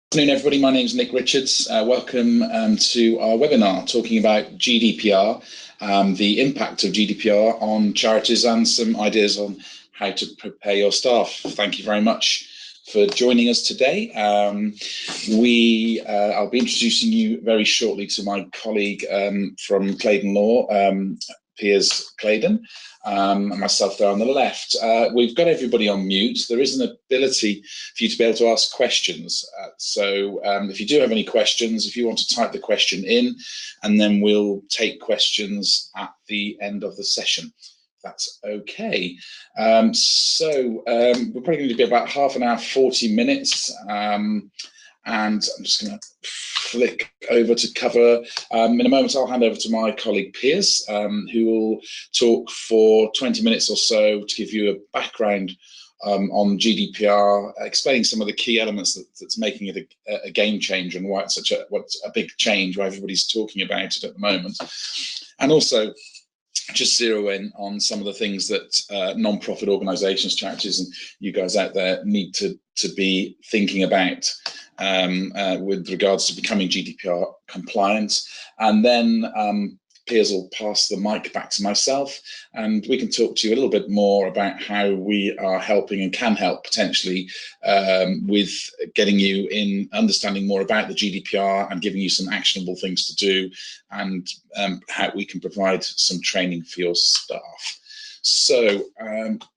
Good afternoon, everybody. My name is Nick Richards. Welcome to our webinar talking about GDPR, the impact of GDPR on charities and some ideas on how to prepare your staff. Thank you very much for joining us today. I'll be introducing you very shortly to my colleague from Clayden Law, Piers Clayden, and myself there on the left. We've got everybody on mute. There is an ability for you to be able to ask questions. So if you do have any questions, if you want to type the question in, and then we'll take questions at the end of the session. That's okay. We're probably going to be about half an hour, 40 minutes. And I'm just going to flick over to cover. In a moment, I'll hand over to my colleague Piers, who will talk for 20 minutes or so to give you a background on GDPR, explaining some of the key elements that's making it a game changer and why it's such a big change, why everybody's talking about it at the moment. And also, just zero in on some of the things that non-profit organisations, charities, and you guys out there need to be thinking about with regards to becoming GDPR compliant. And then Piers will pass the mic back to myself, and we can talk to you a little bit more about how we are helping and can help potentially with getting you in understanding more about the GDPR and giving you some actionable things to do, and how we can provide some training for your staff. So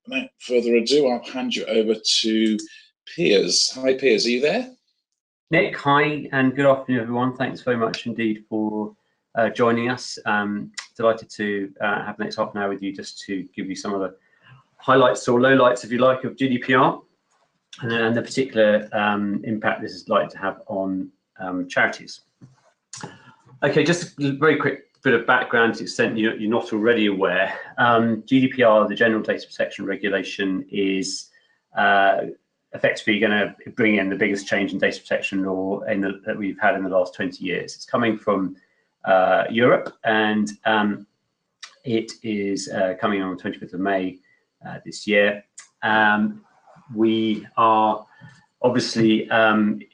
without further ado, I'll hand you over to Piers. Hi Piers, are you there? Nick, hi, and good afternoon everyone. Thanks very much indeed for joining us. Delighted to have the next half an hour with you just to give you some of the highlights or lowlights, if you like, of GDPR and the particular impact this is likely to have on charities. Okay, just a very quick bit of background to the extent you're not already aware. GDPR, the General Data Protection Regulation, is effectively going to bring in the biggest change in data protection law that we've had in the last 20 years. It's coming from Europe, and it is coming on the 25th of May this year. We are obviously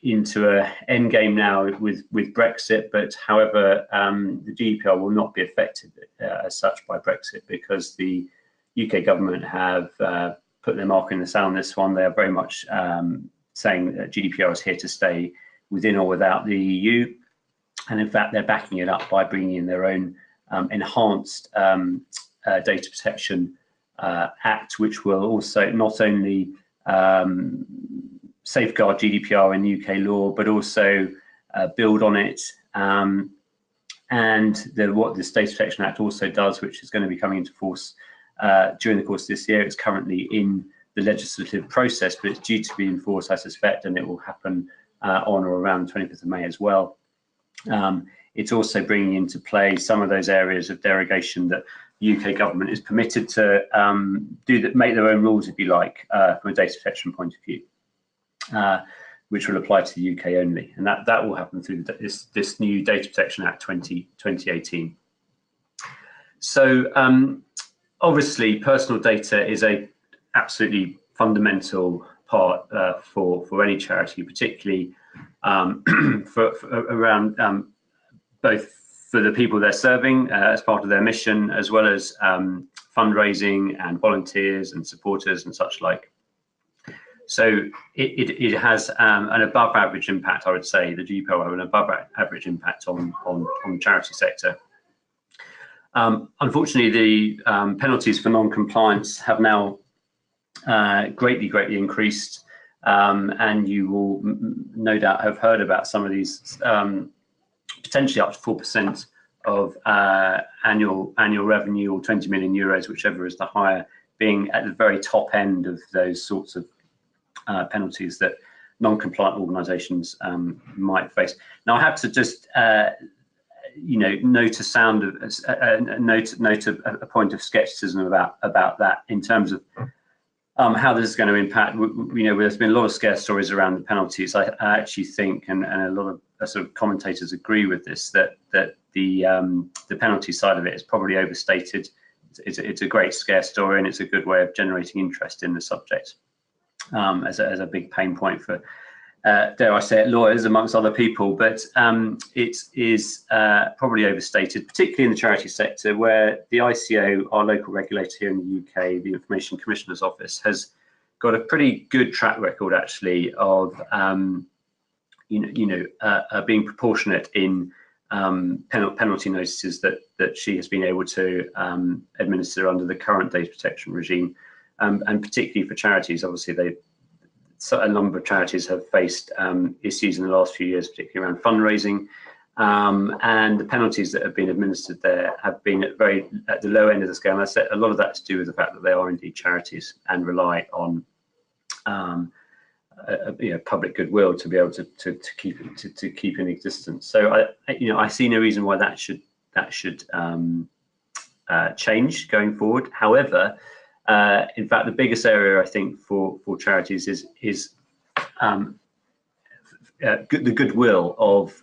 into an end game now with Brexit, but however, the GDPR will not be affected as such by Brexit, because the UK government have put their mark in the sand on this one. They are very much saying that GDPR is here to stay within or without the EU. And in fact, they're backing it up by bringing in their own enhanced Data Protection Act, which will also not only safeguard GDPR in UK law, but also build on it. And what this Data Protection Act also does, which is going to be coming into force during the course of this year, it's currently in the legislative process, but it's due to be enforced, I suspect, and it will happen on or around the 25th of May as well. It's also bringing into play some of those areas of derogation that the UK government is permitted to make their own rules, if you like, from a data protection point of view, which will apply to the UK only, and that will happen through this new Data Protection Act 2018. So obviously, personal data is a absolutely fundamental part for any charity, particularly around both for the people they're serving as part of their mission, as well as fundraising and volunteers and supporters and such like. So it has an above average impact, I would say. The GDPR will have an above average impact on the charity sector. Unfortunately, the penalties for non-compliance have now greatly increased, and you will no doubt have heard about some of these, potentially up to 4% of annual revenue, or 20 million euros, whichever is the higher, being at the very top end of those sorts of penalties that non-compliant organisations might face. Now, I have to just note a point of skepticism about that in terms of how this is going to impact. There's been a lot of scare stories around the penalties. I actually think, and a lot of sort of commentators agree with this, that the penalty side of it is probably overstated. It's a great scare story, and it's a good way of generating interest in the subject as a big pain point for dare I say it, lawyers amongst other people, but it is probably overstated, particularly in the charity sector, where the ICO, our local regulator here in the UK, the Information Commissioner's Office, has got a pretty good track record actually of being proportionate in penalty notices that she has been able to administer under the current data protection regime, and particularly for charities. Obviously, a number of charities have faced issues in the last few years, particularly around fundraising, and the penalties that have been administered there have been at the low end of the scale. And I said a lot of that to do with the fact that they are indeed charities and rely on public goodwill to be able to keep in existence. So I see no reason why that should change going forward. However, in fact, the biggest area I think for charities is the goodwill of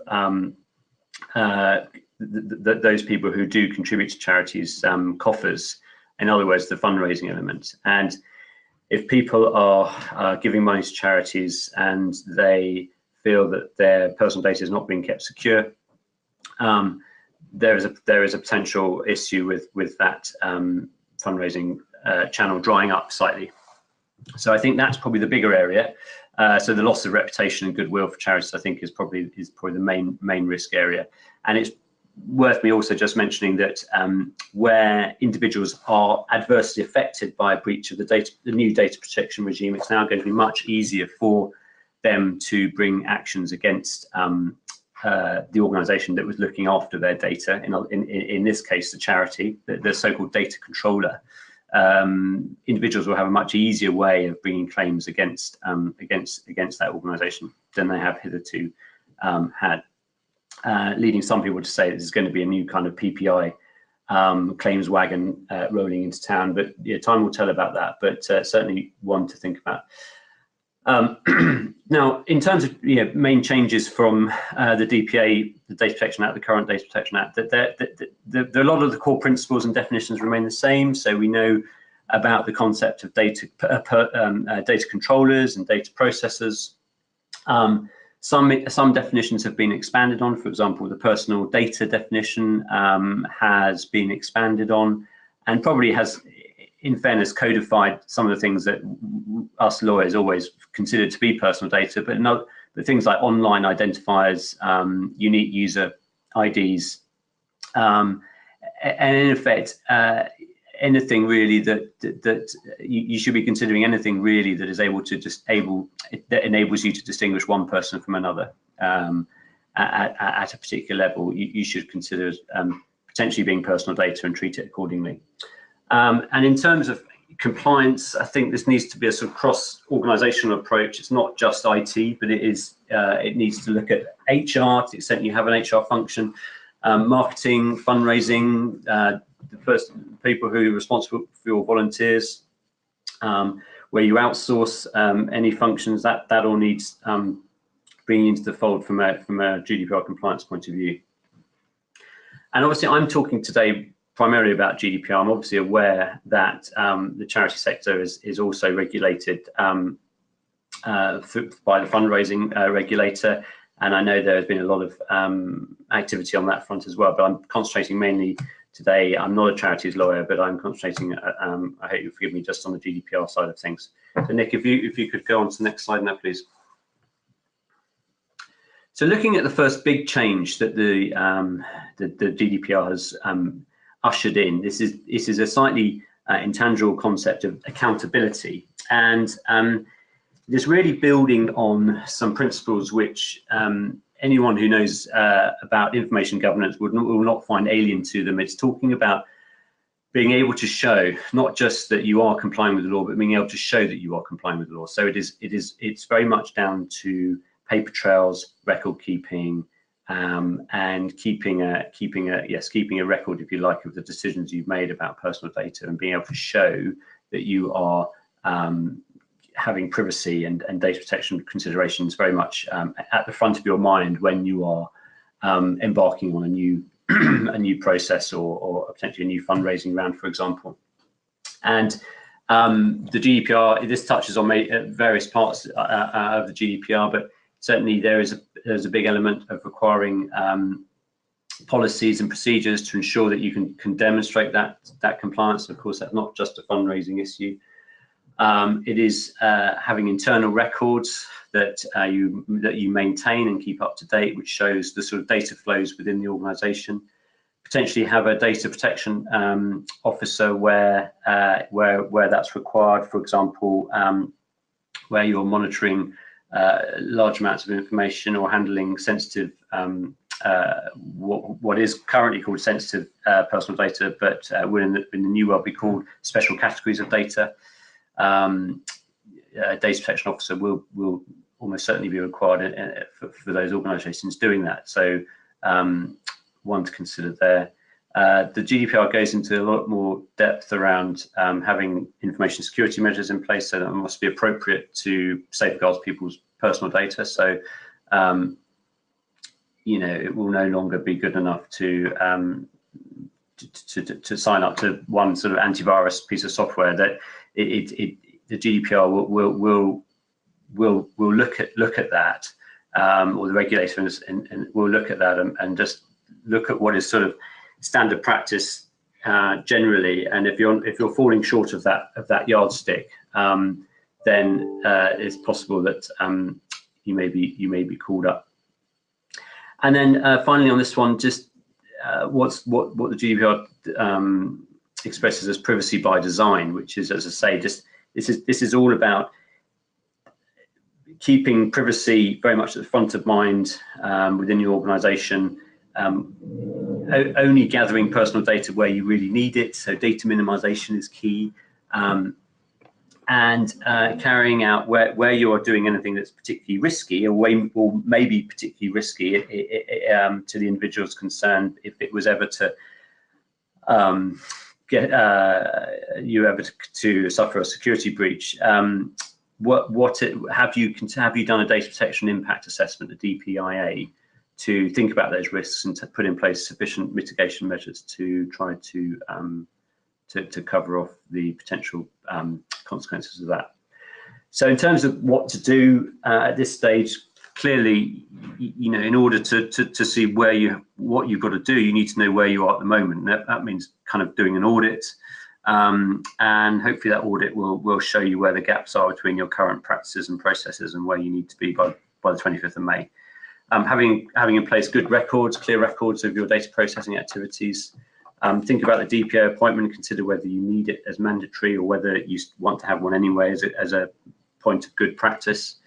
those people who do contribute to charities' coffers. In other words, the fundraising element. And if people are giving money to charities and they feel that their personal data is not being kept secure, there is a potential issue with that fundraising channel drying up slightly. So I think that's probably the bigger area. So the loss of reputation and goodwill for charities, I think, is probably the main risk area. And it's worth me also just mentioning that where individuals are adversely affected by a breach of the new data protection regime, it's now going to be much easier for them to bring actions against the organisation that was looking after their data. In this case, the charity, the so-called data controller. Individuals will have a much easier way of bringing claims against that organisation than they have hitherto had. Leading some people to say this is going to be a new kind of PPI claims wagon rolling into town, but time will tell about that. But certainly one to think about. Now, in terms of main changes from the DPA, the Data Protection Act, the current Data Protection Act, a lot of the core principles and definitions remain the same. So we know about the concept of data controllers and data processors. Some definitions have been expanded on. For example, the personal data definition has been expanded on, and probably has, in fairness, codified some of the things that us lawyers always consider to be personal data, but things like online identifiers, unique user IDs, and in effect, anything really that you should be considering, anything really that is that enables you to distinguish one person from another at a particular level, you should consider potentially being personal data and treat it accordingly. And in terms of compliance, I think this needs to be a sort of cross-organizational approach. It's not just IT, but it needs to look at HR to the extent you have an HR function, marketing, fundraising, the first people who are responsible for your volunteers, where you outsource any functions, that all needs bringing into the fold from a GDPR compliance point of view. And obviously, I'm talking today primarily about GDPR. I'm obviously aware that the charity sector is also regulated by the fundraising regulator, and I know there has been a lot of activity on that front as well, but I'm concentrating mainly today. I'm not a charities lawyer, but I'm concentrating, I hope you'll forgive me, just on the GDPR side of things. So Nick, if you could go on to the next slide now, please. So looking at the first big change that the GDPR has ushered in, this is a slightly intangible concept of accountability, and it's really building on some principles which anyone who knows about information governance will not find alien to them. It's talking about being able to show not just that you are complying with the law, but being able to show that you are complying with the law. So it's very much down to paper trails, record keeping, and keeping a record, if you like, of the decisions you've made about personal data, and being able to show that you are having privacy and data protection considerations very much at the front of your mind when you are embarking on a new process or potentially a new fundraising round, for example. And the GDPR, this touches on various parts of the GDPR, but certainly there's a big element of requiring policies and procedures to ensure that you can demonstrate that compliance. Of course, that's not just a fundraising issue. It is having internal records that you maintain and keep up to date, which shows the sort of data flows within the organisation. Potentially have a data protection officer where that's required. For example, where you're monitoring large amounts of information or handling sensitive, what is currently called sensitive personal data, but will in the new world be called special categories of data. A data protection officer will almost certainly be required for those organisations doing that. So one to consider there. The GDPR goes into a lot more depth around having information security measures in place, so that it must be appropriate to safeguard people's personal data. So it will no longer be good enough to sign up to one sort of antivirus piece of software. That the GDPR will look at that, or the regulators and will look at that and just look at what is sort of standard practice generally. And if you're falling short of that yardstick, then it's possible that you may be called up. And then finally on this one, just what the GDPR expresses as privacy by design, which is, as I say, just this is all about keeping privacy very much at the front of mind within your organisation. Only gathering personal data where you really need it, so data minimization is key, and carrying out where you are doing anything that's particularly risky or maybe particularly risky to the individuals concerned. If it was ever to to suffer a security breach, have you done a data protection impact assessment, a DPIA, to think about those risks and to put in place sufficient mitigation measures to try to cover off the potential consequences of that. So in terms of what to do at this stage, clearly, in order to see what you've got to do, you need to know where you are at the moment. That means kind of doing an audit, and hopefully that audit will show you where the gaps are between your current practices and processes and where you need to be by the 25th of May. Having in place good records, clear records of your data processing activities. Think about the DPO appointment and consider whether you need it as mandatory or whether you want to have one anyway as a point of good practice.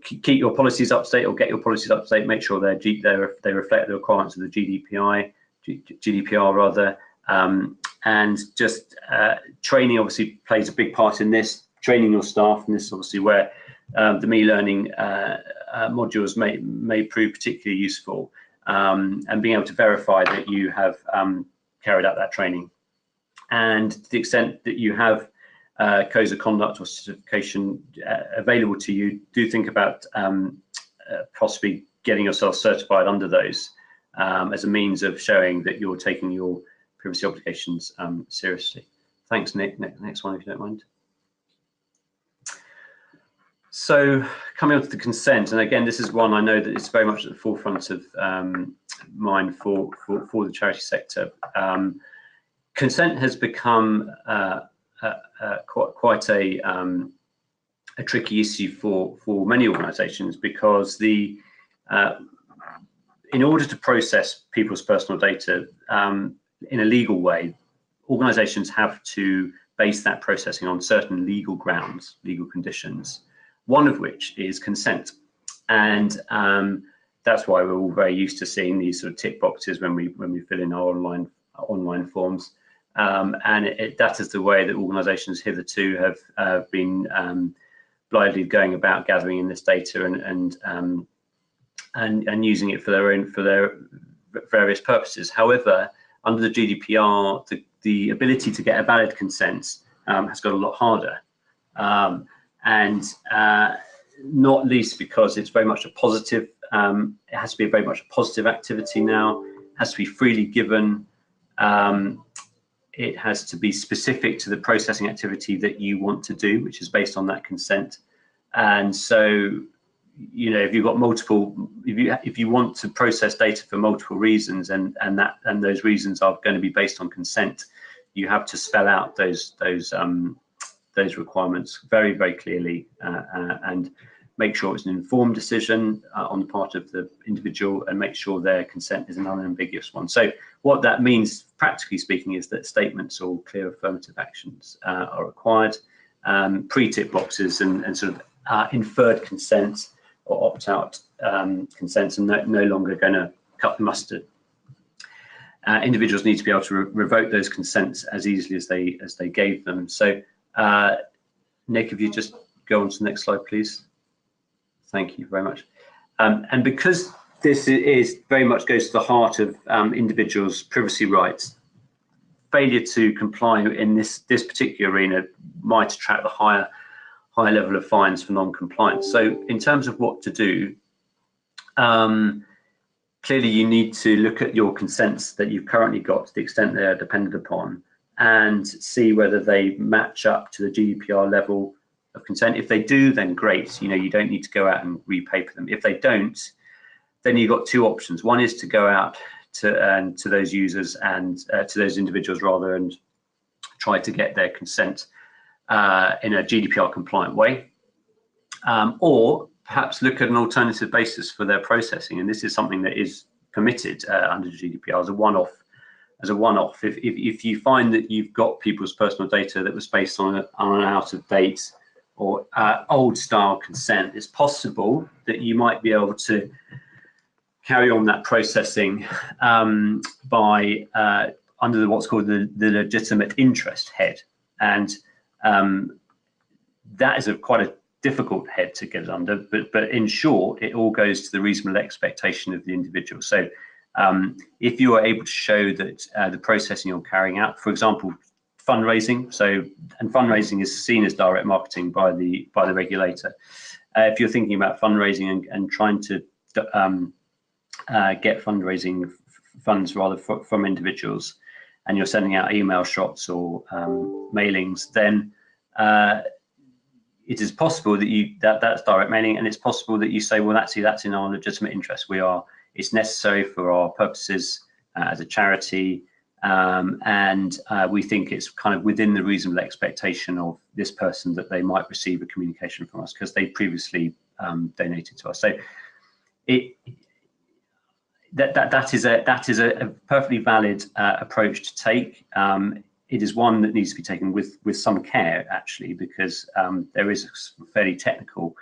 Keep your policies up to date, or get your policies up to date. Make sure they reflect the requirements of the GDPR rather. And just training obviously plays a big part in this. Training your staff, and this is obviously where the Me Learning modules may prove particularly useful, and being able to verify that you have carried out that training. And to the extent that you have codes of conduct or certification available to you, do think about possibly getting yourself certified under those as a means of showing that you're taking your privacy obligations seriously. Thanks, Nick. Next one, if you don't mind. So coming on to the consent, and again, this is one I know that it's very much at the forefront of mind for the charity sector. Consent has become quite a tricky issue for many organisations, because in order to process people's personal data in a legal way, organisations have to base that processing on certain legal grounds, legal conditions, one of which is consent. And that's why we're all very used to seeing these sort of tick boxes when we fill in our online forms. And that is the way that organisations hitherto have been blindly going about gathering in this data and using it for their various purposes. However, under the GDPR, the ability to get a valid consent has got a lot harder, and not least because it's very much a positive. It has to be very much a positive activity now. It has to be freely given. It has to be specific to the processing activity that you want to do, which is based on that consent. And so, if you've got multiple, if you want to process data for multiple reasons, and those reasons are going to be based on consent, you have to spell out those requirements very, very clearly, and make sure it's an informed decision on the part of the individual, and make sure their consent is an unambiguous one. So what that means, practically speaking, is that statements or clear affirmative actions are required. Pre-tick boxes and sort of inferred consent or opt-out consents are no longer going to cut the mustard. Individuals need to be able to revoke those consents as easily as they gave them. So, Nick, if you just go on to the next slide, please. Thank you very much. And because this is very much goes to the heart of individuals' privacy rights, failure to comply in this particular arena might attract a higher level of fines for non-compliance. So in terms of what to do, clearly you need to look at your consents that you've currently got to the extent they are dependent upon, and see whether they match up to the GDPR level of consent. If they do, then great, you don't need to go out and repaper them. If they don't, then you've got two options. One is to go out to those users and to those individuals rather, and try to get their consent in a GDPR compliant way, or perhaps look at an alternative basis for their processing. And this is something that is permitted under GDPR as a one-off. If you find that you've got people's personal data that was based on an out-of-date or old-style consent, it's possible that you might be able to carry on that processing by under what's called the legitimate interest head, and that is quite a difficult head to get under. But in short, it all goes to the reasonable expectation of the individual. So if you are able to show that the processing you're carrying out, for example, fundraising, and fundraising is seen as direct marketing by the regulator. If you're thinking about fundraising and trying to get fundraising funds rather from individuals, and you're sending out email shots or mailings, then it is possible that that's direct mailing, and it's possible that you say, well, actually that's in our legitimate interest. It's necessary for our purposes as a charity, and we think it's kind of within the reasonable expectation of this person that they might receive a communication from us because they previously donated to us. So that is a perfectly valid approach to take. It is one that needs to be taken with some care, actually, because there is a fairly technical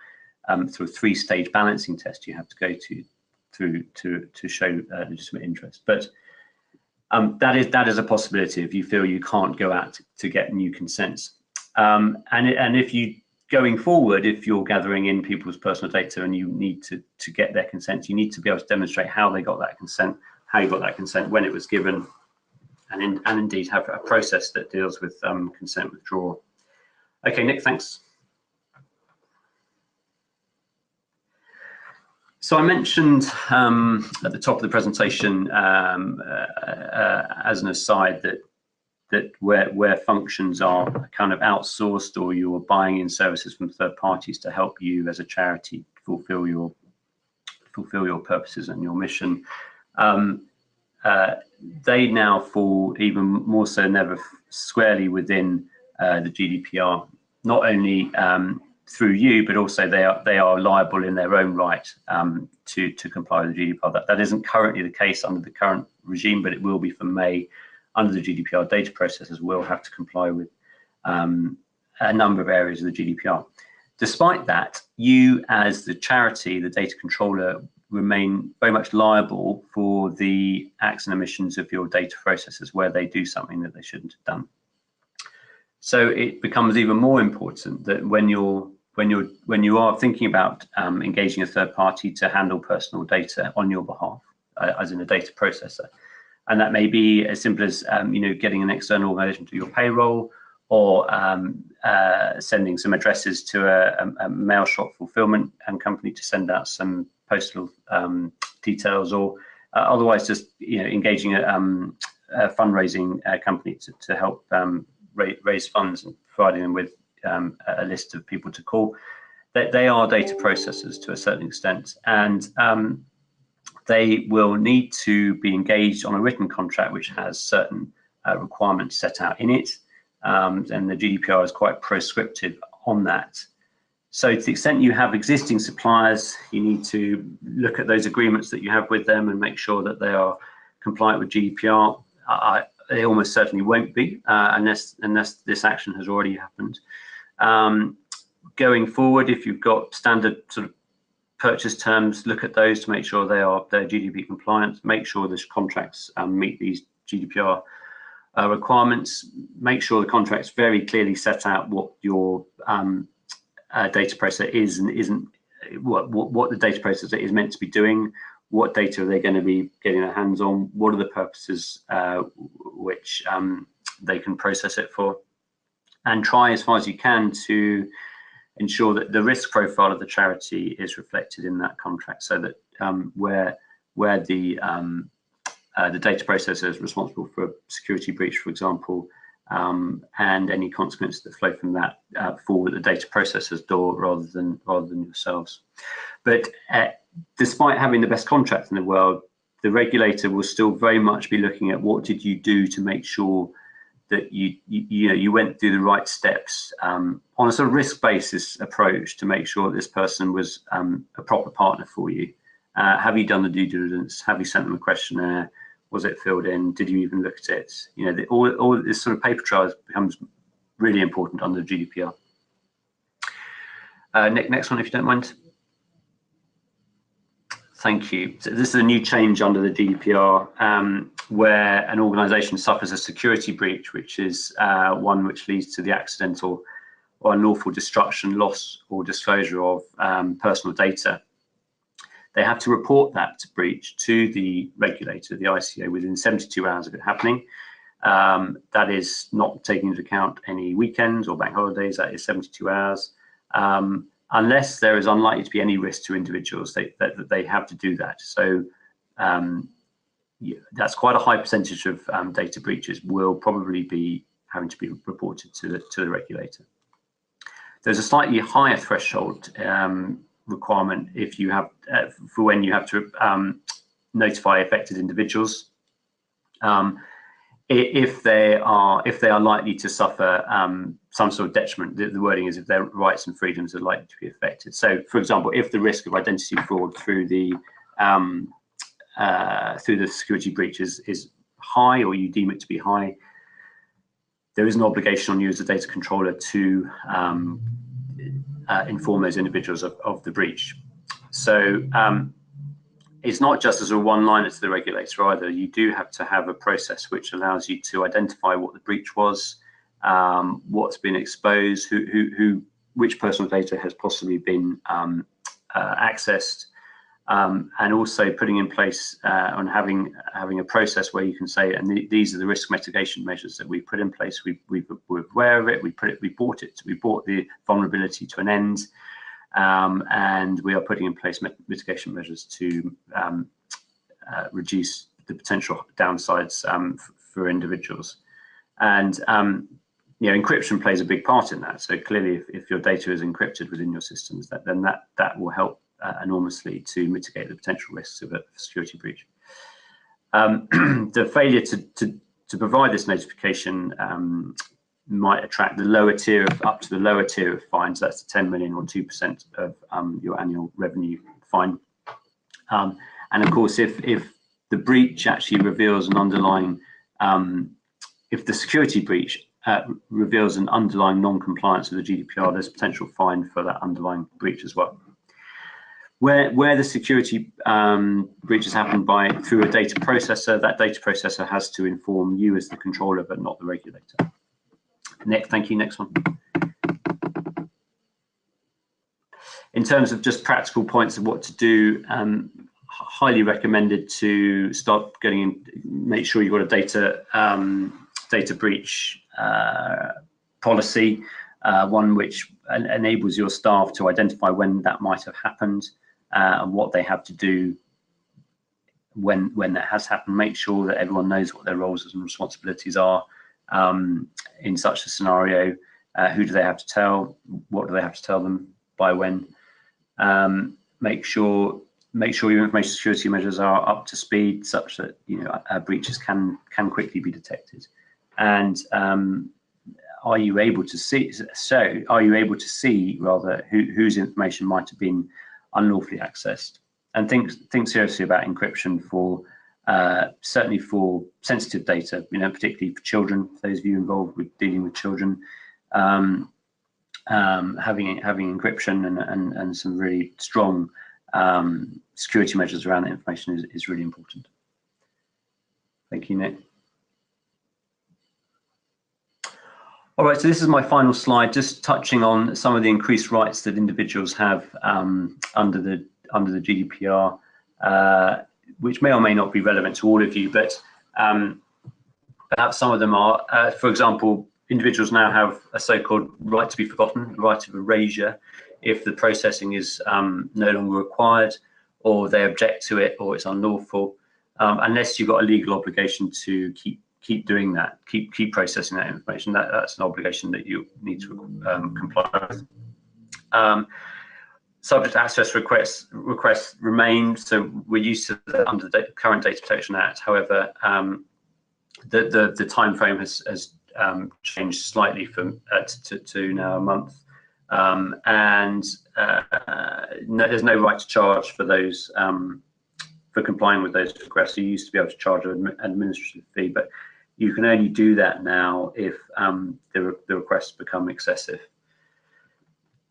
sort of three-stage balancing test you have to go through to show legitimate interest. But that is a possibility if you feel you can't go out to get new consents. And if you going forward, if you're gathering in people's personal data and you need to get their consent, you need to be able to demonstrate how they got that consent, how you got that consent, when it was given, and indeed have a process that deals with consent withdrawal. Okay, Nick, thanks. So I mentioned at the top of the presentation as an aside that where functions are kind of outsourced or you're buying in services from third parties to help you as a charity fulfill your purposes and your mission, they now fall even more so than ever squarely within the GDPR, not only through you, but also they are liable in their own right to comply with the GDPR. That isn't currently the case under the current regime, but it will be from May. Under the GDPR, data processors will have to comply with a number of areas of the GDPR. Despite that, you as the charity, the data controller, remain very much liable for the acts and omissions of your data processors where they do something that they shouldn't have done. So it becomes even more important that when you are thinking about engaging a third party to handle personal data on your behalf, as in a data processor, and that may be as simple as getting an external organization to your payroll, or sending some addresses to a mail shop fulfillment company to send out some postal details, or otherwise just engaging a fundraising company to help raise funds and providing them with a list of people to call. they are data processors to a certain extent, and they will need to be engaged on a written contract which has certain requirements set out in it, and the GDPR is quite prescriptive on that. So to the extent you have existing suppliers, you need to look at those agreements that you have with them and make sure that they are compliant with GDPR. They almost certainly won't be unless this action has already happened. Going forward, if you've got standard sort of purchase terms, look at those to make sure they're GDPR compliant. Make sure the contracts meet these GDPR requirements. Make sure the contracts very clearly set out what your data processor is and isn't, what the data processor is meant to be doing, what data are they going to be getting their hands on, what are the purposes which they can process it for, and try as far as you can to ensure that the risk profile of the charity is reflected in that contract, so that where the data processor is responsible for a security breach, for example, and any consequences that flow from that fall at the data processor's door rather than yourselves. But despite having the best contract in the world, the regulator will still very much be looking at what did you do to make sure that you went through the right steps on a sort of risk basis approach to make sure that this person was a proper partner for you. Have you done the due diligence? Have you sent them a questionnaire? Was it filled in? Did you even look at it? You know, all this sort of paper trail becomes really important under GDPR. Nick, next one, if you don't mind. Thank you. So this is a new change under the GDPR where an organisation suffers a security breach, which is one which leads to the accidental or unlawful destruction, loss or disclosure of personal data. They have to report that breach to the regulator, the ICO, within 72 hours of it happening. That is not taking into account any weekends or bank holidays. That is 72 hours. Unless there is unlikely to be any risk to individuals, they have to do that. So yeah, that's quite a high percentage of data breaches will probably be having to be reported to the regulator. There's a slightly higher threshold requirement if you have for when you have to notify affected individuals. If they are likely to suffer some sort of detriment, the wording is if their rights and freedoms are likely to be affected. So, for example, if the risk of identity fraud through the security breach is high, or you deem it to be high, there is an obligation on you as a data controller to inform those individuals of the breach. So it's not just as a one-liner to the regulator either. You do have to have a process which allows you to identify what the breach was, what's been exposed, which personal data has possibly been accessed, and also putting in place on having a process where you can say, and these are the risk mitigation measures that we put in place. We're aware of it. We brought the vulnerability to an end. And we are putting in place mitigation measures to reduce the potential downsides for individuals. And you know, encryption plays a big part in that. So clearly, if your data is encrypted within your systems, then that will help enormously to mitigate the potential risks of a security breach. The failure to provide this notification might attract the lower tier up to the lower tier of fines. That's the 10 million or 2% of your annual revenue fine. And of course, if the breach actually reveals an underlying, if the security breach reveals an underlying non-compliance with the GDPR, there's potential fine for that underlying breach as well. Where the security breach has happened through a data processor, that data processor has to inform you as the controller, but not the regulator. Nick, thank you. Next one. In terms of just practical points of what to do, highly recommended to start getting in, make sure you've got a data breach policy, one which enables your staff to identify when that might have happened and what they have to do when that has happened. Make sure that everyone knows what their roles and responsibilities are. In such a scenario, who do they have to tell? What do they have to tell them? by when. Make sure your information security measures are up to speed, such that breaches can quickly be detected. And are you able to see? So, are you able to see rather whose information might have been unlawfully accessed? And think seriously about encryption for certainly for sensitive data, particularly for children. For those of you involved with dealing with children, having encryption and some really strong security measures around that information is really important. Thank you, Nick. All right, so this is my final slide, just touching on some of the increased rights that individuals have under the GDPR, which may or may not be relevant to all of you, but perhaps some of them are. For example, individuals now have a so-called right to be forgotten, right of erasure, if the processing is no longer required, or they object to it, or it's unlawful, unless you've got a legal obligation to keep doing that, keep processing that information. That's an obligation that you need to comply with. Subject access requests remain, so we're used to under the current Data Protection Act. However, the time frame has changed slightly from to now a month, and there's no right to charge for those for complying with those requests. You used to be able to charge an administrative fee, but you can only do that now if the requests become excessive.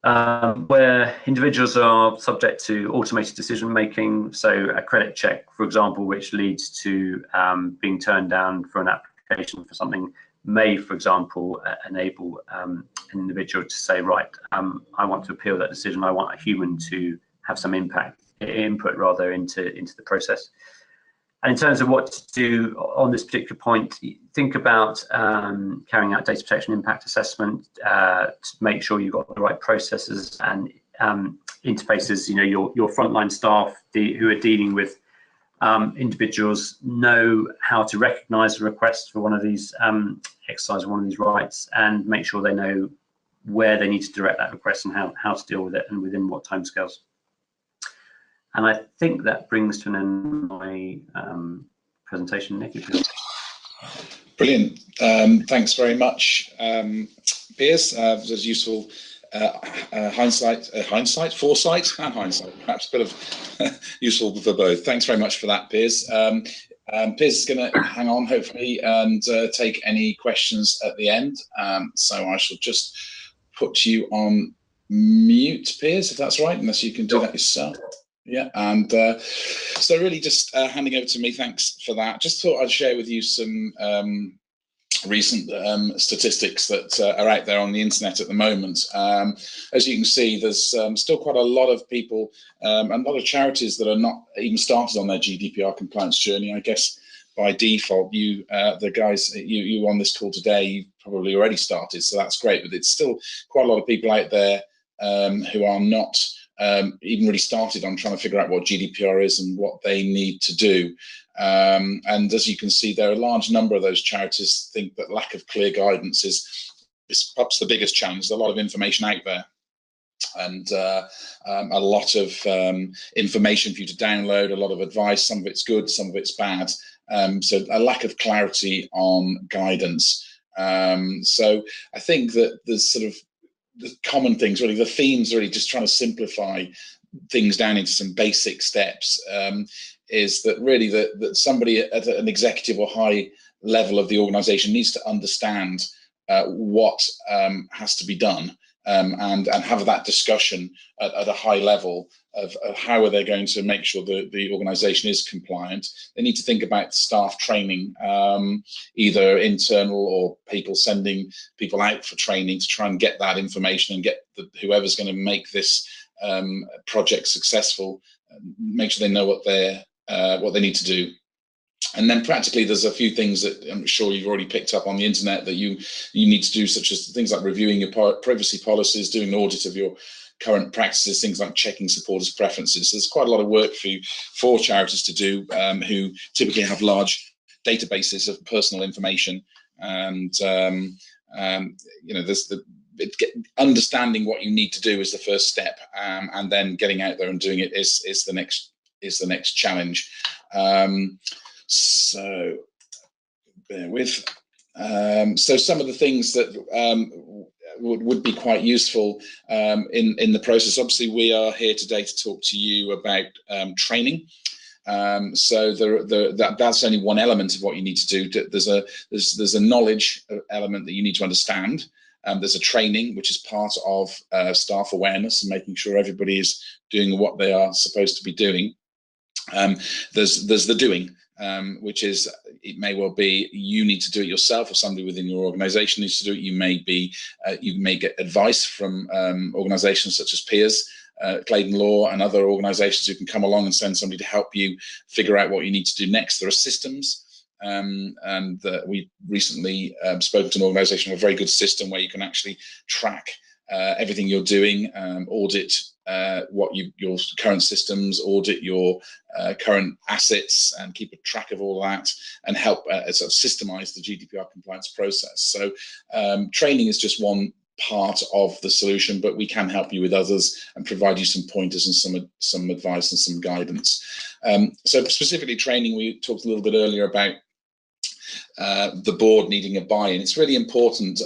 Where individuals are subject to automated decision making, so a credit check, for example, which leads to being turned down for an application for something, may, for example, enable an individual to say, right, I want to appeal that decision. I want a human to have some input rather into the process. And in terms of what to do on this particular point, think about carrying out data protection impact assessment to make sure you've got the right processes and interfaces. Your frontline staff who are dealing with individuals know how to recognise a request for one of these, exercise one of these rights, and make sure they know where they need to direct that request and how to deal with it and within what timescales. And I think that brings to an end my presentation, Nick. Brilliant. Thanks very much, Piers. There's useful foresight, and hindsight. Perhaps a bit of useful for both. Thanks very much for that, Piers. Piers is going to hang on, hopefully, and take any questions at the end. So I shall just put you on mute, Piers, if that's right, unless you can do that yourself. Yeah, and so really just handing over to me. Thanks for that. Just thought I'd share with you some recent statistics that are out there on the internet at the moment. As you can see, there's still quite a lot of people and a lot of charities that are not even started on their GDPR compliance journey. I guess by default, you, the guys, you on this call today, you've probably already started, so that's great. But it's still quite a lot of people out there who are not even really started on trying to figure out what GDPR is and what they need to do. And as you can see, there are a large number of those charities think that lack of clear guidance is perhaps the biggest challenge. There's a lot of information out there, and a lot of information for you to download, a lot of advice. Some of it's good, some of it's bad. So a lack of clarity on guidance. So I think that there's sort of the common things, really, the themes, really just trying to simplify things down into some basic steps, is that really that somebody at an executive or high level of the organization needs to understand what has to be done, and have that discussion at a high level of how are they going to make sure that the organization is compliant. They need to think about staff training, either internal or people sending people out for training to try and get that information and get whoever's going to make this project successful, make sure they know what they need to do. And then practically, there's a few things that I'm sure you've already picked up on the internet that you need to do, such as things like reviewing your privacy policies, doing an audit of your current practices, things like checking supporters' preferences. So there's quite a lot of work for charities to do, who typically have large databases of personal information, and there's understanding what you need to do is the first step, and then getting out there and doing it is the next challenge. So bear with. So some of the things that would be quite useful in the process. Obviously, we are here today to talk to you about training. So that's only one element of what you need to do. There's a knowledge element that you need to understand. There's a training, which is part of staff awareness and making sure everybody is doing what they are supposed to be doing. There's the doing, which is, it may well be you need to do it yourself, or somebody within your organisation needs to do it. You may get advice from organisations such as Piers Clayden Law and other organisations who can come along and send somebody to help you figure out what you need to do next. There are systems. And we recently spoken to an organisation with a very good system where you can actually track everything you're doing, audit your current systems, audit your current assets, and keep a track of all that, and help sort of systemize the GDPR compliance process. So training is just one part of the solution, but we can help you with others and provide you some pointers and some advice and some guidance. So specifically training, we talked a little bit earlier about the board needing a buy-in. It's really important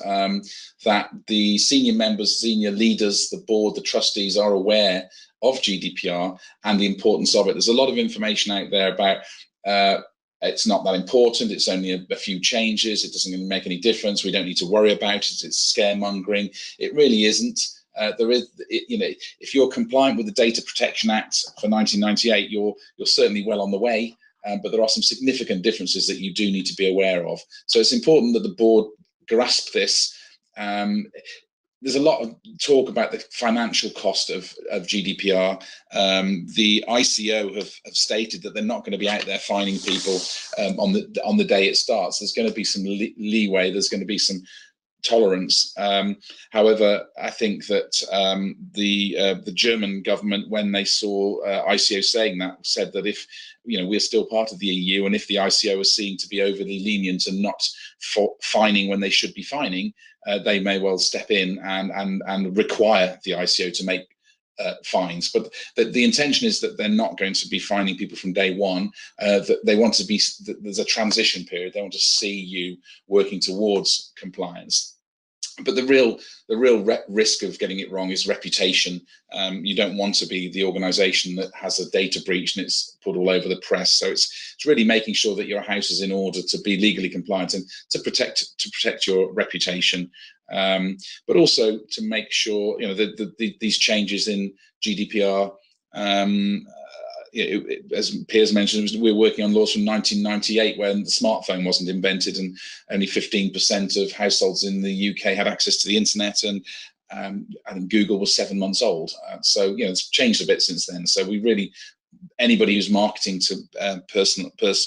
that the senior members, senior leaders, the board, the trustees are aware of GDPR and the importance of it. There's a lot of information out there about it's not that important, it's only a few changes, it doesn't make any difference, we don't need to worry about it, it's scaremongering. It really isn't. If you're compliant with the Data Protection Act for 1998, you're certainly well on the way. But there are some significant differences that you do need to be aware of. So it's important that the board grasp this. There's a lot of talk about the financial cost of GDPR. The ICO have stated that they're not going to be out there fining people on the day it starts. There's going to be some leeway. There's going to be some tolerance. However, I think that the German government, when they saw ICO saying that, said that if we're still part of the EU, and if the ICO is seen to be overly lenient and not fining when they should be fining, they may well step in and require the ICO to make fines. But the intention is that they're not going to be fining people from day one. That they want to be, there's a transition period. They want to see you working towards compliance. But the real risk of getting it wrong is reputation. You don't want to be the organisation that has a data breach and it's put all over the press. So it's really making sure that your house is in order to be legally compliant and to protect your reputation, but also to make sure these changes in GDPR. As Piers mentioned, we're working on laws from 1998 when the smartphone wasn't invented, and only 15% of households in the UK had access to the internet, and I think Google was 7 months old. So it's changed a bit since then. So we really, anybody who's marketing to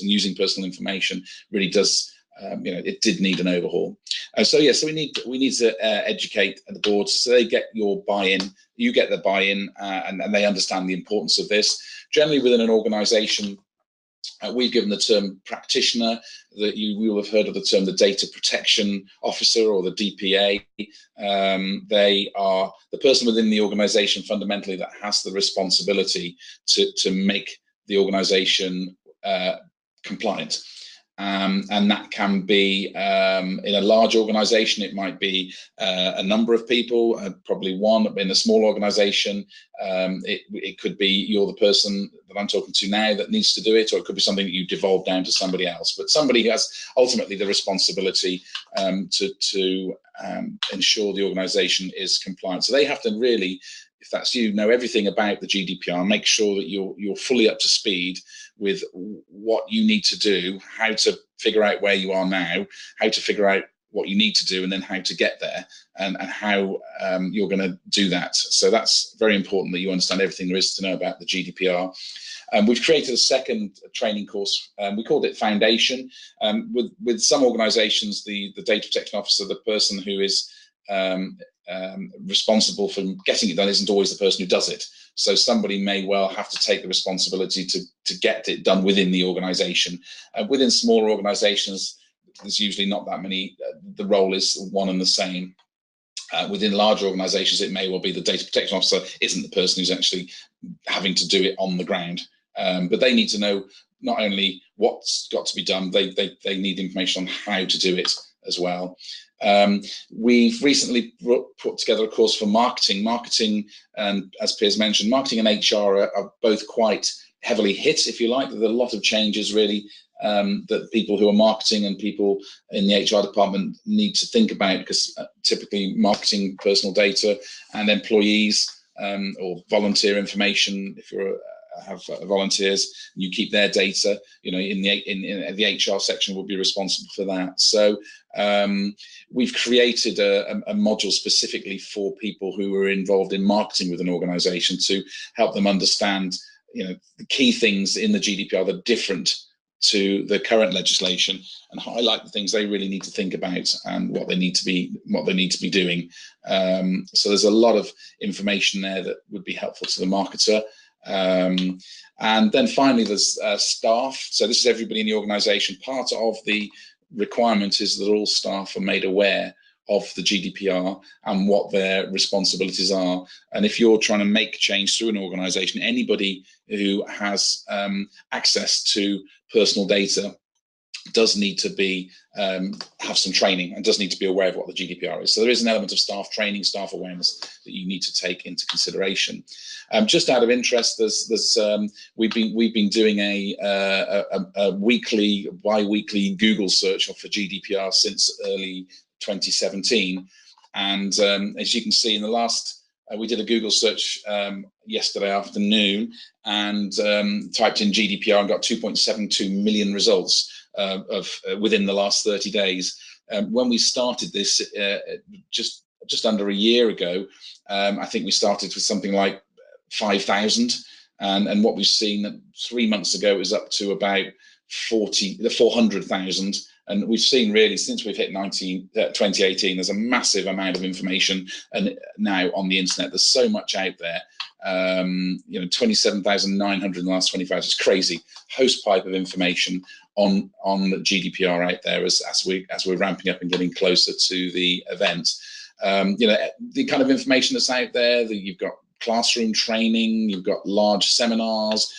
using personal information really does. It did need an overhaul. So we need to educate the board so they get your buy-in, you get the buy-in, and they understand the importance of this. Generally, within an organisation, we've given the term practitioner. That you will have heard of the term the data protection officer or the DPA. They are the person within the organisation fundamentally that has the responsibility to make the organisation compliant. And that can be in a large organisation, it might be a number of people, probably one. In a small organisation, it could be you're the person that I'm talking to now that needs to do it, or it could be something that you devolve down to somebody else. But somebody who has ultimately the responsibility to ensure the organisation is compliant. So they have to really, if that's you, know everything about the GDPR, make sure that you're fully up to speed with what you need to do, how to figure out where you are now, how to figure out what you need to do, and then how to get there, and how you're going to do that. So that's very important that you understand everything there is to know about the GDPR. We've created a second training course. We called it Foundation. With some organisations, the data protection officer, the person who is responsible for getting it done, isn't always the person who does it. So somebody may well have to take the responsibility to get it done within the organisation. Within smaller organisations, there's usually not that many. The role is one and the same. Within larger organisations, it may well be the data protection officer isn't the person who's actually having to do it on the ground, but they need to know not only what's got to be done, they need information on how to do it as well. We've recently put together a course for marketing. Marketing, and as Piers mentioned, marketing and HR are both quite heavily hit, if you like. There are a lot of changes really that people who are marketing and people in the HR department need to think about, because typically marketing personal data and employees or volunteer information, if you're have volunteers, you keep their data, you know, in the HR section will be responsible for that. So we've created a module specifically for people who are involved in marketing with an organization to help them understand, you know, the key things in the GDPR that are different to the current legislation, and highlight the things they really need to think about and what they need to be doing. So there's a lot of information there that would be helpful to the marketer. And then finally, there's staff. So this is everybody in the organisation. Part of the requirement is that all staff are made aware of the GDPR and what their responsibilities are. And if you're trying to make change through an organisation, anybody who has access to personal data does need to be have some training and does need to be aware of what the GDPR is. So there is an element of staff training, staff awareness that you need to take into consideration. Just out of interest, we've been doing a weekly, bi-weekly Google search for GDPR since early 2017, and as you can see, in the last we did a Google search yesterday afternoon and typed in GDPR and got 2.72 million results within the last 30 days. When we started this just under a year ago, I think we started with something like 5,000, and what we've seen 3 months ago is up to about 400,000. And we've seen really since we've hit 2018, there's a massive amount of information and now on the internet. There's so much out there. You know, 27,900 in the last 25 years. It's crazy. Hosepipe of information on the GDPR out there as we're ramping up and getting closer to the event. You know, the kind of information that's out there, that you've got classroom training, you've got large seminars,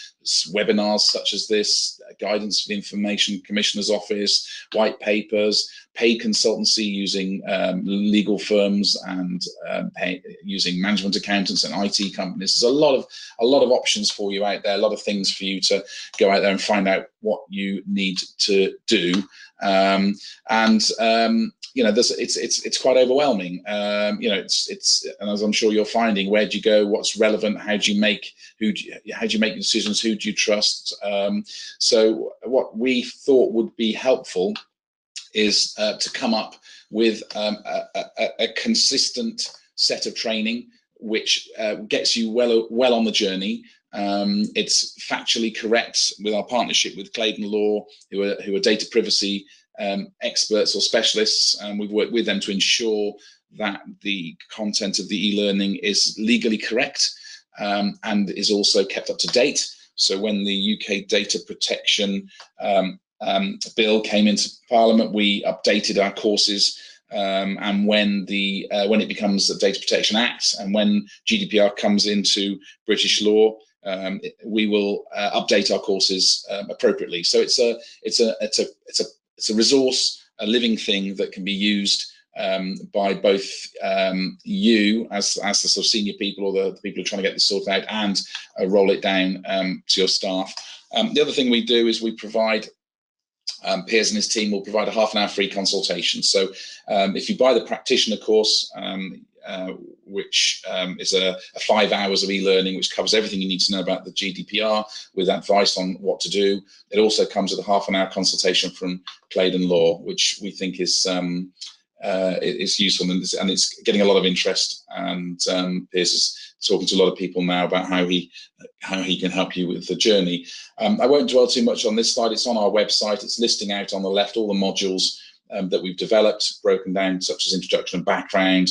webinars such as this, guidance for the Information Commissioner's Office, white papers, paid consultancy using legal firms and using management accountants and IT companies. There's a lot of options for you out there, a lot of things for you to go out there and find out what you need to do. You know, it's quite overwhelming. You know, and as I'm sure you're finding, where do you go? What's relevant? How do you make decisions? Who do you trust? So what we thought would be helpful is to come up with a consistent set of training which gets you well on the journey. It's factually correct with our partnership with Clayden Law, who are data privacy experts or specialists, and we've worked with them to ensure that the content of the e-learning is legally correct and is also kept up to date. So when the UK data protection bill came into Parliament, we updated our courses, and when it becomes the Data Protection Act and when GDPR comes into British law, we will update our courses appropriately. So it's a resource, a living thing that can be used by both you as the sort of senior people or the people who are trying to get this sorted out, and roll it down to your staff. The other thing we do is we provide, Piers and his team will provide a half-an-hour free consultation. So if you buy the practitioner course, which is a 5 hours of e-learning, which covers everything you need to know about the GDPR with advice on what to do, it also comes with a half-an-hour consultation from Clayden Law, which we think is useful, and it's getting a lot of interest. And Piers is talking to a lot of people now about how he can help you with the journey. I won't dwell too much on this slide. It's on our website. It's listing out on the left all the modules that we've developed, broken down, such as introduction and background,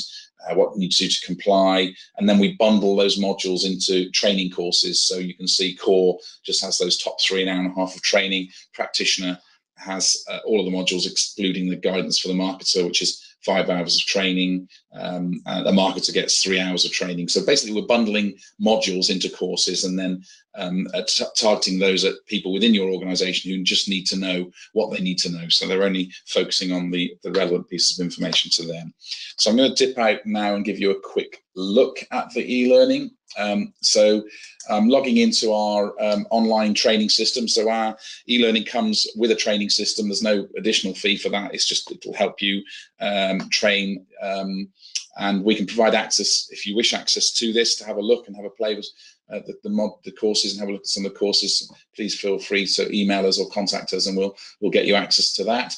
what you need to do to comply, and then we bundle those modules into training courses. So you can see Core just has those top 3 an hour and a half of training. Practitioner has all of the modules excluding the guidance for the marketer, which is 5 hours of training, and a marketer gets 3 hours of training. So basically we're bundling modules into courses and then targeting those at people within your organization who just need to know what they need to know. So they're only focusing on the relevant pieces of information to them. So I'm going to dip out now and give you a quick look at the e-learning. So I'm logging into our online training system. So our e-learning comes with a training system. There's no additional fee for that. It's just, it'll help you train, and we can provide access, if you wish access to this, to have a look and have a play with the courses and have a look at some of the courses. Please feel free to email us or contact us and we'll get you access to that.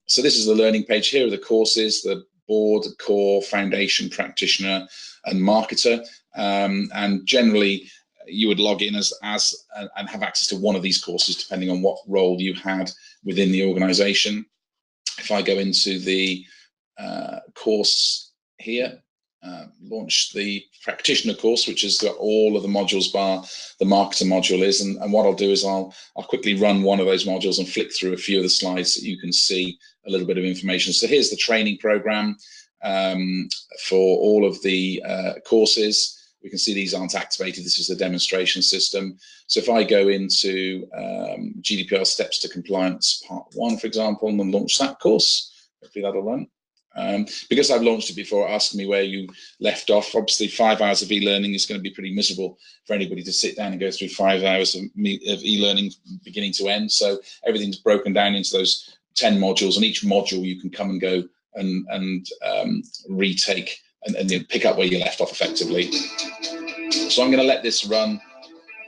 So this is the learning page. Here are the courses: the board, core, foundation, practitioner and marketer. And generally you would log in as and have access to one of these courses depending on what role you had within the organization. If I go into the course here, launch the practitioner course, which has got all of the modules bar the marketer module is, and what I'll do is I'll quickly run one of those modules and flick through a few of the slides so you can see a little bit of information. So here's the training program for all of the courses. We can see these aren't activated. This is the demonstration system. So if I go into GDPR Steps to Compliance Part 1, for example, and then launch that course, hopefully that'll run. Because I've launched it before, asking me where you left off. Obviously 5 hours of e-learning is going to be pretty miserable for anybody to sit down and go through 5 hours of e-learning beginning to end. So everything's broken down into those 10 modules, and each module you can come and go and retake and pick up where you left off effectively. So I'm going to let this run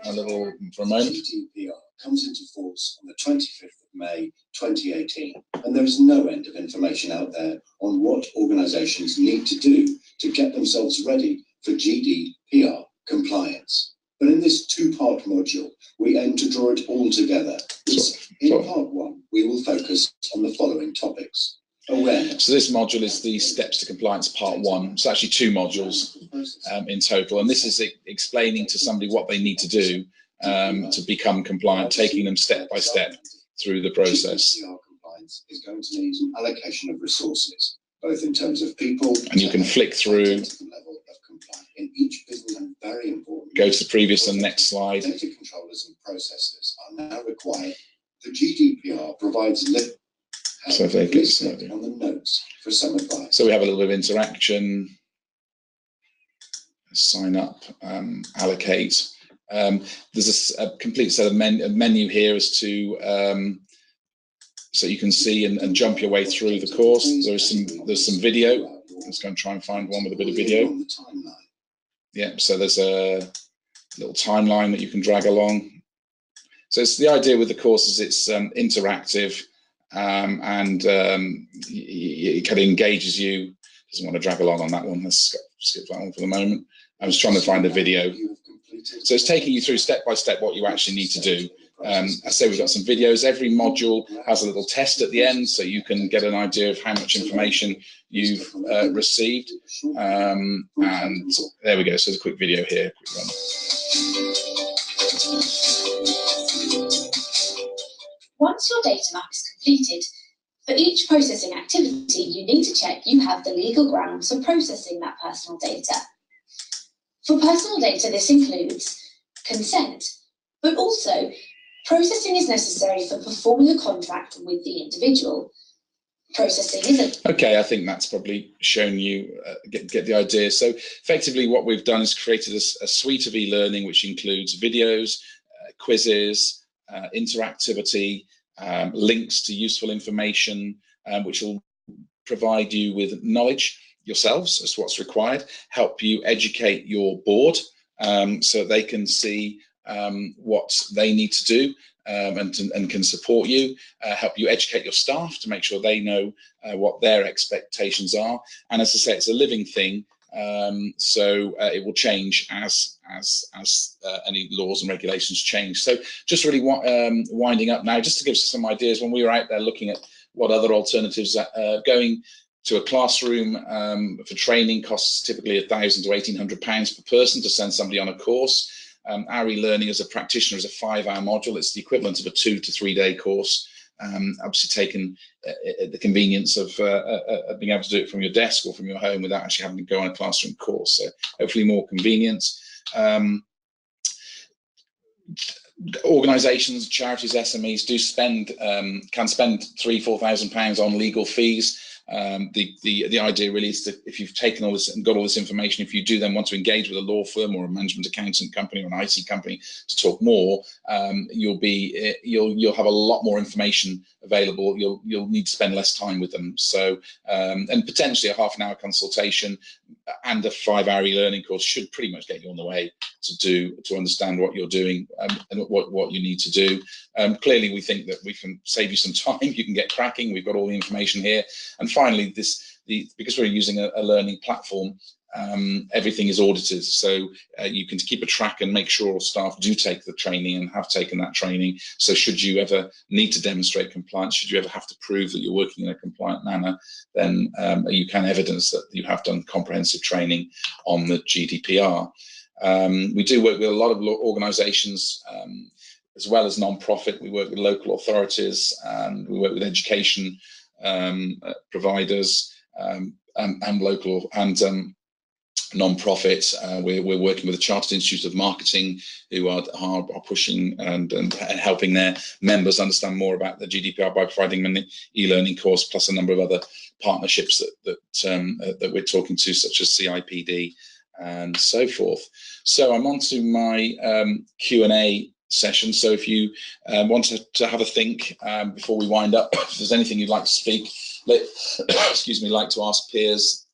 a little for a moment. GDPR comes into force on the 25th of May 2018, and there is no end of information out there on what organisations need to do to get themselves ready for GDPR compliance. But in this two-part module, we aim to draw it all together. In part one, we will focus on the following topics. Awareness. So this module is the Steps to Compliance Part 1. It's actually 2 modules in total, and this is explaining to somebody what they need to do to become compliant, taking them step by step through the process. GDPR compliance is going to need an allocation of resources, both in terms of people, and you can flick through. Level of compliance in each business, and very important. Go to the previous and next slide. Data controllers and processors are now required. The GDPR provides so if they click on the notes for some advice. So we have a little bit of interaction. Sign up, allocate. There's a complete set of menu here as to so you can see and jump your way through the course. There's some video. Let's go and try and find one with a bit of video. Yeah, so there's a little timeline that you can drag along. So it's the idea with the course is it's interactive. And it kind of engages you. Doesn't want to drag along on that one. Let's skip that one for the moment. I was trying to find a video. So it's taking you through step by step what you actually need to do. I say we've got some videos. Every module has a little test at the end, so you can get an idea of how much information you've received. And there we go. So there's a quick video here. Quick run. Once your data map is completed, for each processing activity, you need to check you have the legal grounds for processing that personal data. For personal data, this includes consent, but also processing is necessary for performing a contract with the individual. Processing isn't. Okay, I think that's probably shown you, get the idea. So effectively what we've done is created a suite of e-learning which includes videos, quizzes, interactivity, links to useful information, which will provide you with knowledge yourselves as to what's required, help you educate your board so they can see what they need to do and can support you, help you educate your staff to make sure they know what their expectations are. And as I say, it's a living thing. So it will change as any laws and regulations change. So just really winding up now, just to give some ideas. When we were out there looking at what other alternatives, going to a classroom for training costs typically £1,000 to £1,800 per person to send somebody on a course. Our e-learning as a practitioner is a 5-hour module. It's the equivalent of a 2 to 3 day course. obviously taken the convenience of being able to do it from your desk or from your home without actually having to go on a classroom course. So hopefully more convenience. Organisations, charities, SMEs do spend can spend £3,000–4,000 on legal fees. The idea really is that if you've taken all this and got all this information, if you do then want to engage with a law firm or a management accountant company or an IT company to talk more, you'll have a lot more information available. You'll need to spend less time with them. So and potentially a half-an-hour consultation and a 5-hour e-learning course should pretty much get you on the way to understand what you're doing and what you need to do. Clearly, we think that we can save you some time. You can get cracking. We've got all the information here. And finally, because we're using a learning platform, everything is audited, so you can keep a track and make sure staff do take the training and have taken that training. So should you ever need to demonstrate compliance, should you ever have to prove that you're working in a compliant manner, then you can evidence that you have done comprehensive training on the GDPR. We do work with a lot of organisations, as well as non-profit. We work with local authorities, and we work with education providers and local and non-profit. We're working with the Chartered Institute of Marketing, who are pushing and helping their members understand more about the GDPR by providing an e-learning course, plus a number of other partnerships that we're talking to, such as CIPD and so forth. So I'm on to my Q&A session. So if you want to have a think before we wind up, if there's anything you'd like to speak, excuse me, like to ask Piers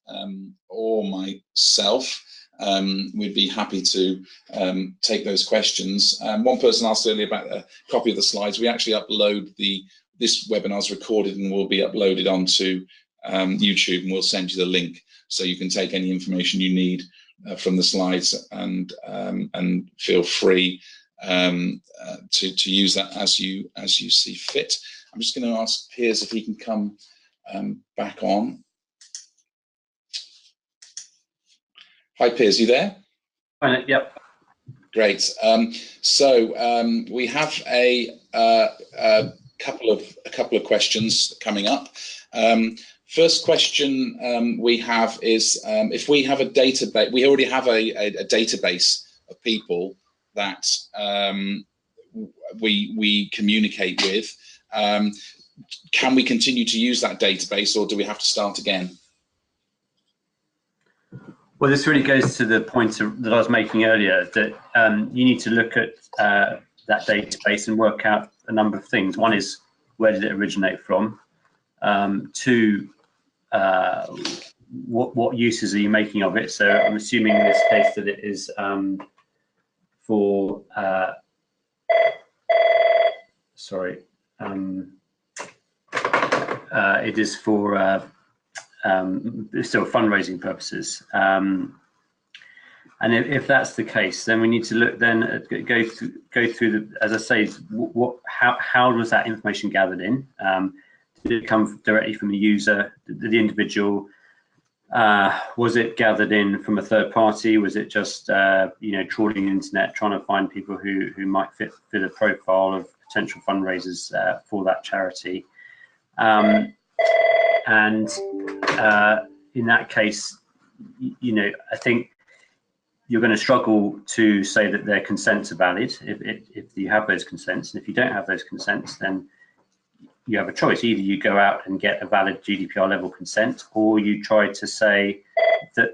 or myself, we'd be happy to take those questions. One person asked earlier about a copy of the slides. We actually upload this webinar is recorded and will be uploaded onto YouTube, and we'll send you the link so you can take any information you need from the slides, and feel free to use that as you see fit. I'm just going to ask Piers if he can come back on. Hi Piers, you there? Hi, yep. Great. So we have a couple of questions coming up. First question we have is, if we have a database, we already have a database of people that we communicate with. Can we continue to use that database, or do we have to start again? Well, this really goes to the point that I was making earlier, that you need to look at that database and work out a number of things. One is, where did it originate from? Two, what uses are you making of it? So I'm assuming in this case that it is for it is for still fundraising purposes, and if that's the case, then we need to look then at, go through the, as I say, how was that information gathered in? Did it come directly from the user, the individual? Was it gathered in from a third party? Was it just trawling the internet, trying to find people who might fit a profile of potential fundraisers for that charity? And in that case, I think you're going to struggle to say that their consents are valid if you have those consents. And if you don't have those consents, then you have a choice. Either you go out and get a valid GDPR level consent, or you try to say that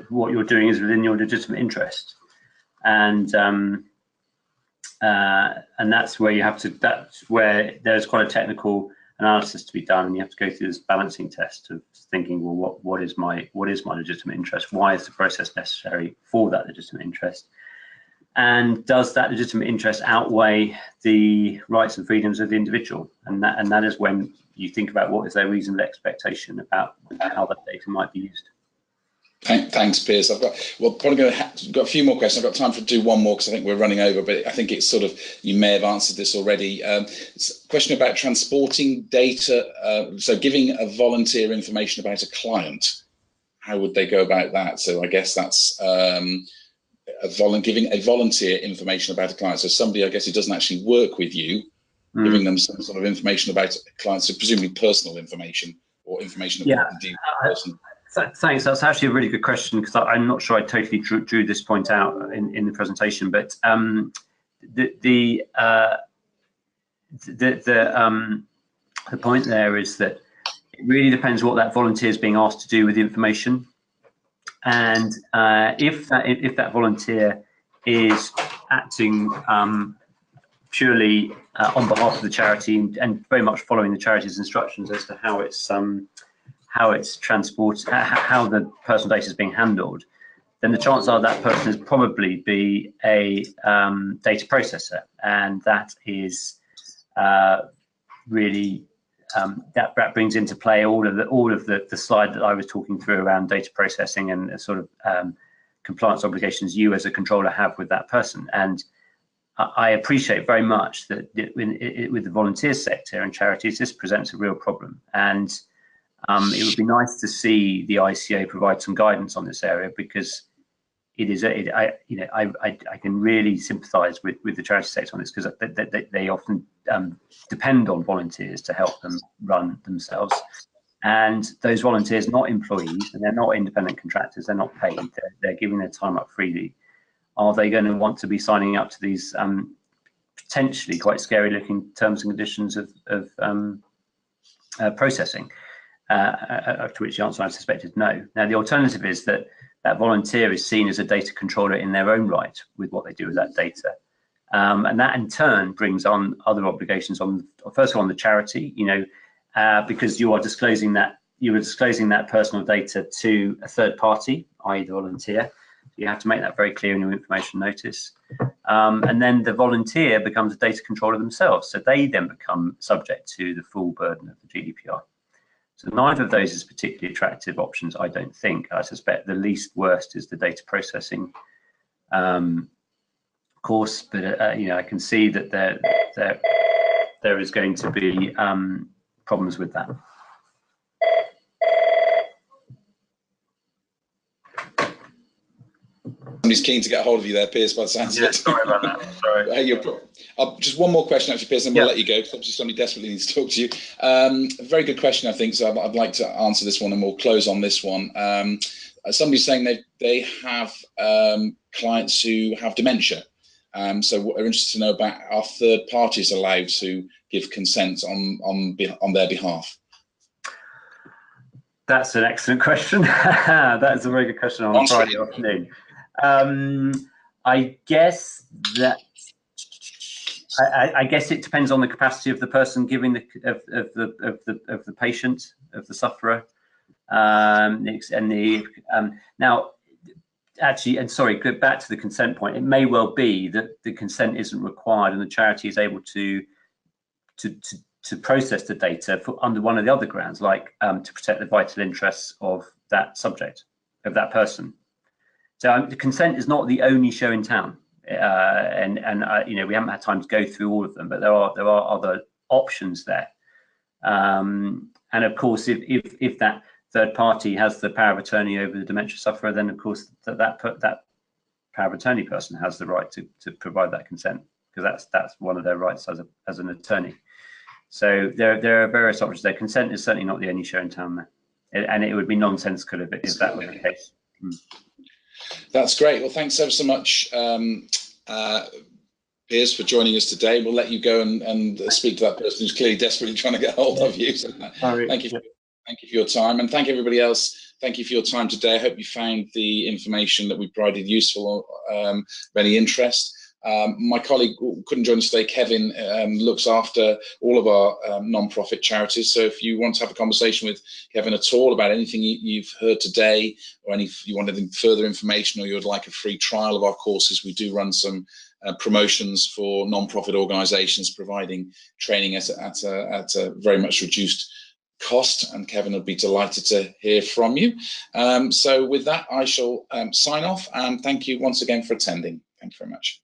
what you're doing is within your legitimate interest. And that's where you have to. That's where there's quite a technical analysis to be done, and you have to go through this balancing test of thinking, well, what is my legitimate interest? Why is the process necessary for that legitimate interest? And does that legitimate interest outweigh the rights and freedoms of the individual? And that is when you think about what is their reasonable expectation about how that data might be used. Thanks, Piers. I've got probably got a few more questions. I've got time to do one more because I think we're running over, but I think it's sort of, you may have answered this already. It's a question about transporting data. So giving a volunteer information about a client, how would they go about that? So I guess that's giving a volunteer information about a client. So somebody, I guess, who doesn't actually work with you, giving them some sort of information about clients, so presumably personal information or information about the person. Thanks. That's actually a really good question, because I'm not sure I totally drew this point out in the presentation. But the point there is that it really depends what that volunteer is being asked to do with the information, and if that volunteer is acting purely on behalf of the charity and very much following the charity's instructions as to how it's transported, how the personal data is being handled, then the chances are that person is probably be a data processor, and that is really that brings into play all of the slide that I was talking through around data processing and sort of compliance obligations you as a controller have with that person. And I appreciate very much that with the volunteer sector and charities, this presents a real problem, and it would be nice to see the ICO provide some guidance on this area, because I can really sympathise with the charity sector on this, because they often depend on volunteers to help them run themselves, and those volunteers are not employees and they're not independent contractors. They're not paid. They're giving their time up freely. Are they going to want to be signing up to these potentially quite scary-looking terms and conditions of processing? To which the answer I suspect is no. Now, the alternative is that volunteer is seen as a data controller in their own right with what they do with that data, and that in turn brings on other obligations on, first of all, on the charity, because you are disclosing that personal data to a third party, i.e. the volunteer. You have to make that very clear in your information notice. And then the volunteer becomes a data controller themselves, so they then become subject to the full burden of the GDPR. So neither of those is particularly attractive options, I don't think. I suspect the least worst is the data processing course, but I can see that there is going to be problems with that. Somebody's keen to get hold of you there, Piers, by the sounds of it. Sorry about that. Sorry. Just one more question, actually, Piers, and we'll let you go, because obviously somebody desperately needs to talk to you. A very good question, I think, so I'd like to answer this one, and we'll close on this one. Somebody's saying they have clients who have dementia. So what they're interested to know about, are third parties allowed to give consent on their behalf? That's an excellent question. That is a very good question on a Friday afternoon. I guess it depends on the capacity of the person giving of the patient, of the sufferer, now. Actually, and sorry, go back to the consent point. It may well be that the consent isn't required, and the charity is able to process the data under one of the other grounds, like to protect the vital interests of that subject, of that person. So the consent is not the only show in town, and we haven't had time to go through all of them, but there are other options there. And of course, if that third party has the power of attorney over the dementia sufferer, then of course that power of attorney person has the right to provide that consent, because that's one of their rights as an attorney. So there are various options there. Consent is certainly not the only show in town there, and it would be nonsensical if that was the case. That's great. Well, thanks ever so much, Piers, for joining us today. We'll let you go and speak to that person who's clearly desperately trying to get hold of you. So thank you. Thank you for your time, and thank everybody else. Thank you for your time today. I hope you found the information that we provided useful, of any interest. My colleague who couldn't join us today, Kevin, looks after all of our non-profit charities. So if you want to have a conversation with Kevin at all about anything you've heard today, or if you wanted further information, or you would like a free trial of our courses, we do run some promotions for non-profit organisations, providing training at a very much reduced cost, and Kevin would be delighted to hear from you. So with that, I shall sign off, and thank you once again for attending. Thank you very much.